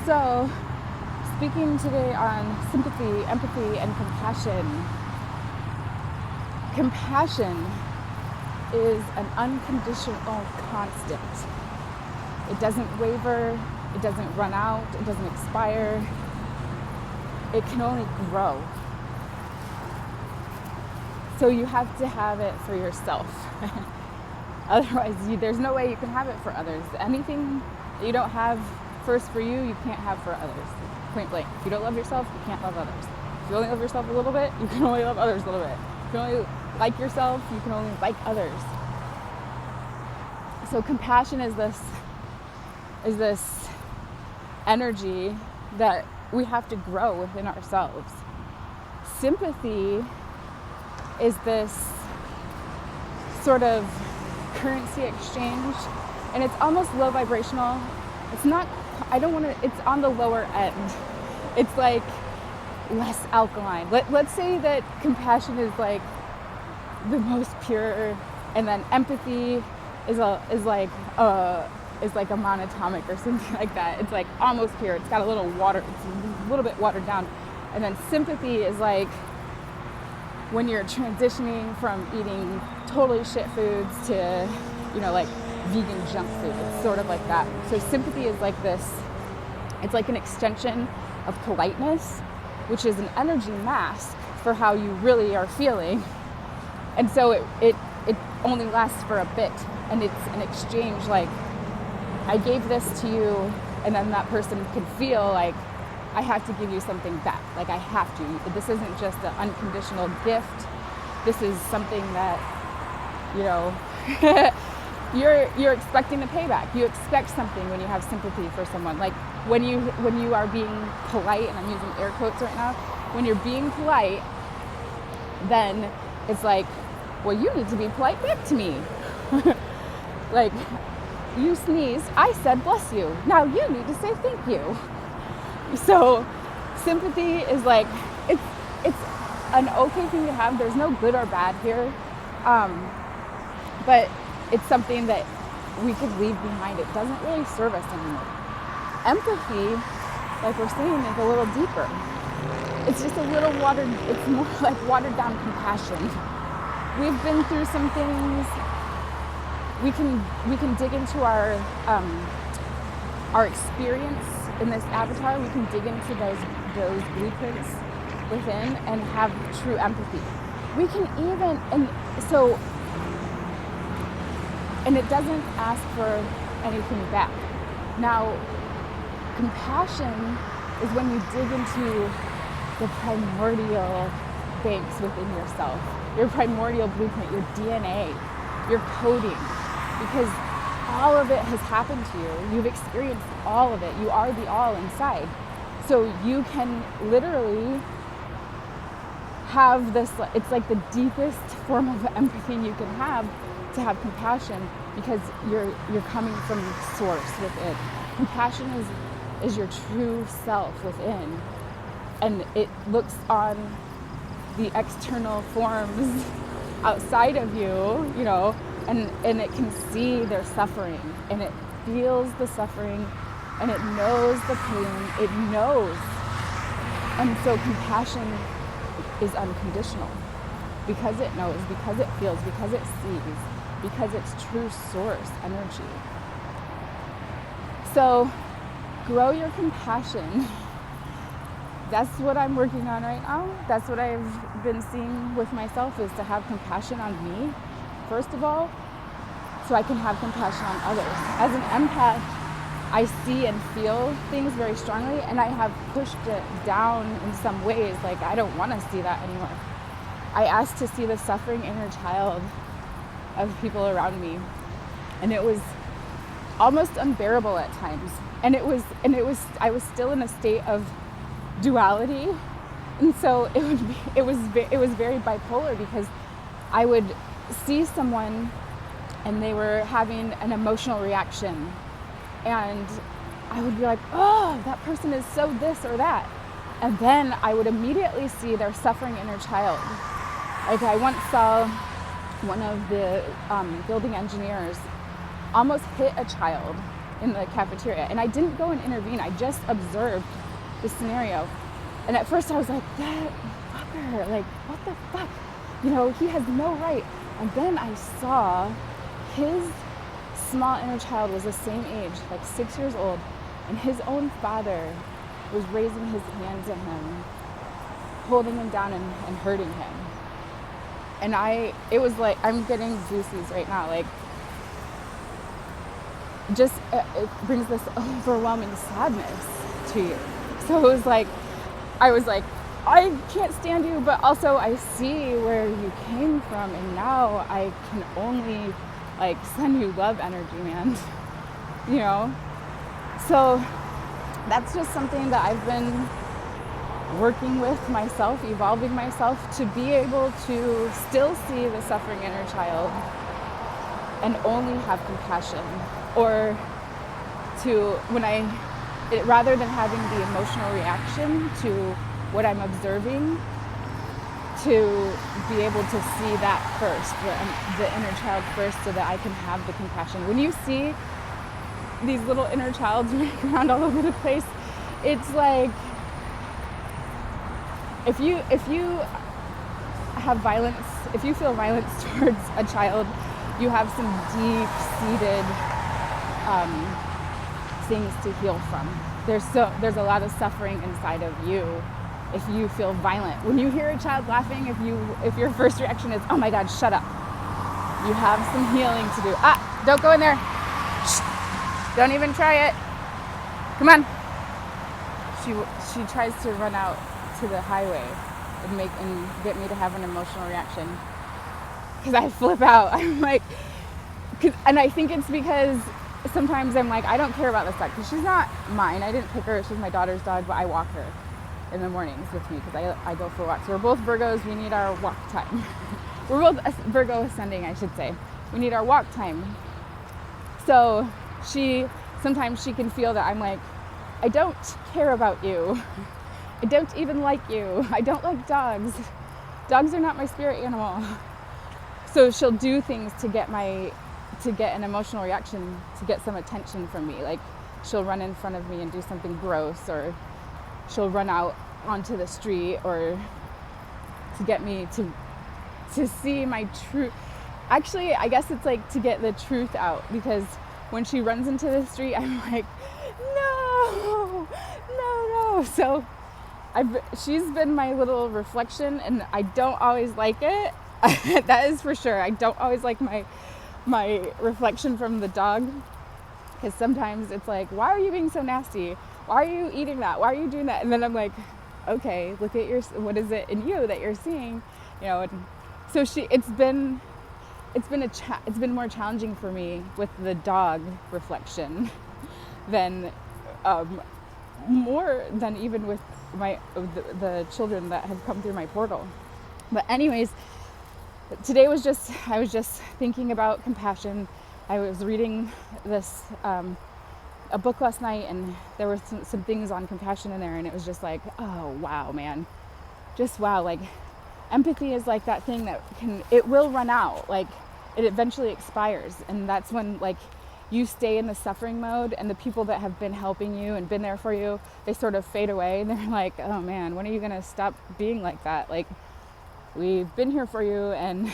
So, speaking today on sympathy, empathy, and compassion. Compassion is an unconditional constant. It doesn't waver, it doesn't run out, it doesn't expire. It can only grow. So you have to have it for yourself. Otherwise, there's no way you can have it for others. Anything that you don't have first for you, you can't have for others. Point blank. If you don't love yourself, you can't love others. If you only love yourself a little bit, you can only love others a little bit. If you only like yourself, you can only like others. So compassion is this energy that we have to grow within ourselves. Sympathy is this sort of currency exchange, and it's almost low vibrational. It's not, it's on the lower end. It's like less alkaline. Let's say that compassion is like the most pure, and then empathy is like a monatomic or something like that. It's like almost pure. It's got a little water. It's a little bit watered down. And then sympathy is like when you're transitioning from eating totally shit foods to, like vegan junk food. It's sort of like that. So sympathy is like this. It's like an extension of politeness, which is an energy mask for how you really are feeling. And so it only lasts for a bit, and it's an exchange. Like, I gave this to you, and then that person can feel like I have to give you something back. Like, I have to. This isn't just an unconditional gift. This is something that, you're expecting a payback. You expect something when you have sympathy for someone. Like when you are being polite, and I'm using air quotes right now. When you're being polite, then it's like, well, you need to be polite back to me. Like, you sneezed, I said bless you. Now you need to say thank you. So sympathy is like, it's an okay thing to have. There's no good or bad here. But it's something that we could leave behind. It doesn't really serve us anymore. Empathy, like we're saying, is a little deeper. It's just a little it's more like watered down compassion. We've been through some things. We can dig into our experience in this avatar. We can dig into those blueprints within and have true empathy. We can even, and it doesn't ask for anything back. Now, compassion is when you dig into the primordial banks within yourself, your primordial blueprint, your DNA, your coding, because all of it has happened to you. You've experienced all of it. You are the all inside. So you can literally have this, it's like the deepest form of empathy you can have, to have compassion, because you're coming from source within. Compassion is your true self within, and it looks on the external forms outside of you, and it can see their suffering, and it feels the suffering, and it knows the pain, it knows. And so compassion is unconditional, because it knows, because it feels, because it sees, because it's true source energy. So grow your compassion. That's what I'm working on right now. That's what I've been seeing with myself, is to have compassion on me, first of all, so I can have compassion on others. As an empath, I see and feel things very strongly, and I have pushed it down in some ways. Like, I don't want to see that anymore. I asked to see the suffering inner child of people around me, and it was almost unbearable at times. And I was still in a state of duality, and so it was very bipolar, because I would see someone and they were having an emotional reaction, and I would be like, oh, that person is so this or that, and then I would immediately see their suffering inner child. Like, I once saw one of the building engineers almost hit a child in the cafeteria. And I didn't go and intervene. I just observed the scenario. And at first I was like, that fucker, like, what the fuck? You know, he has no right. And then I saw his small inner child was the same age, like 6 years old, and his own father was raising his hands at him, holding him down and hurting him. And it was like, I'm getting goosies right now, like, just, it brings this overwhelming sadness to you. So it was like, I was like, I can't stand you, but also I see where you came from, and now I can only, like, send you love energy, man. You know? So that's just something that I've been working with myself, evolving myself to be able to still see the suffering inner child and only have compassion, or to, rather than having the emotional reaction to what I'm observing, to be able to see that first, the inner child first, so that I can have the compassion. When you see these little inner childs running around all over the place, it's like, if you have violence, if you feel violence towards a child, you have some deep-seated things to heal from. There's a lot of suffering inside of you if you feel violent. When you hear a child laughing, if your first reaction is, oh my God, shut up, you have some healing to do. Don't go in there. Shh. Don't even try it. Come on. She tries to run out to the highway and get me to have an emotional reaction, because I flip out. I'm like, and I think it's because sometimes I'm like, I don't care about this dog, because she's not mine. I didn't pick her. She's my daughter's dog, but I walk her in the mornings with me, because I go for walks. We're both Virgos. We need our walk time. We're both Virgo ascending, I should say. We need our walk time. So sometimes she can feel that I'm like, I don't care about you. I don't even like you. I don't like dogs. Dogs are not my spirit animal. So she'll do things to get an emotional reaction, to get some attention from me. Like, she'll run in front of me and do something gross, or she'll run out onto the street, or to get me to see my truth. Actually, I guess it's like to get the truth out, because when she runs into the street, I'm like, no. So she's been my little reflection, and I don't always like it. That is for sure. I don't always like my reflection from the dog, because sometimes it's like, why are you being so nasty? Why are you eating that? Why are you doing that? And then I'm like, okay, look at what is it in you that you're seeing? You know, and so it's been more challenging for me with the dog reflection than more than even with the children that have come through my portal. But anyways, today I was just thinking about compassion. I was reading this a book last night, and there were some things on compassion in there, and it was just like, oh wow, man, just wow. Like, empathy is like that thing that it will run out. Like, it eventually expires, and that's when, like, you stay in the suffering mode, and the people that have been helping you and been there for you, they sort of fade away, and they're like, oh man, when are you gonna stop being like that? Like, we've been here for you, and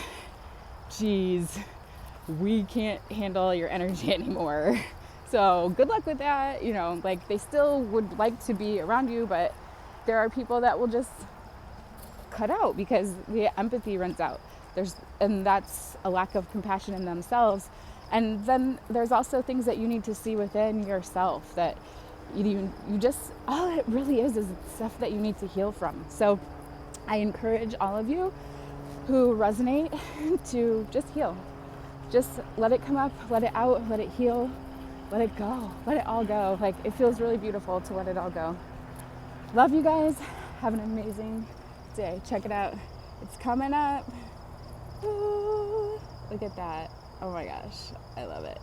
geez, we can't handle your energy anymore. So good luck with that. You know, like, they still would like to be around you, but there are people that will just cut out because the empathy runs out. And that's a lack of compassion in themselves. And then there's also things that you need to see within yourself that you just, all it really is stuff that you need to heal from. So I encourage all of you who resonate to just heal. Just let it come up, let it out, let it heal, let it go, let it all go. Like, it feels really beautiful to let it all go. Love you guys. Have an amazing day. Check it out. It's coming up. Ooh, look at that. Oh my gosh. I love it.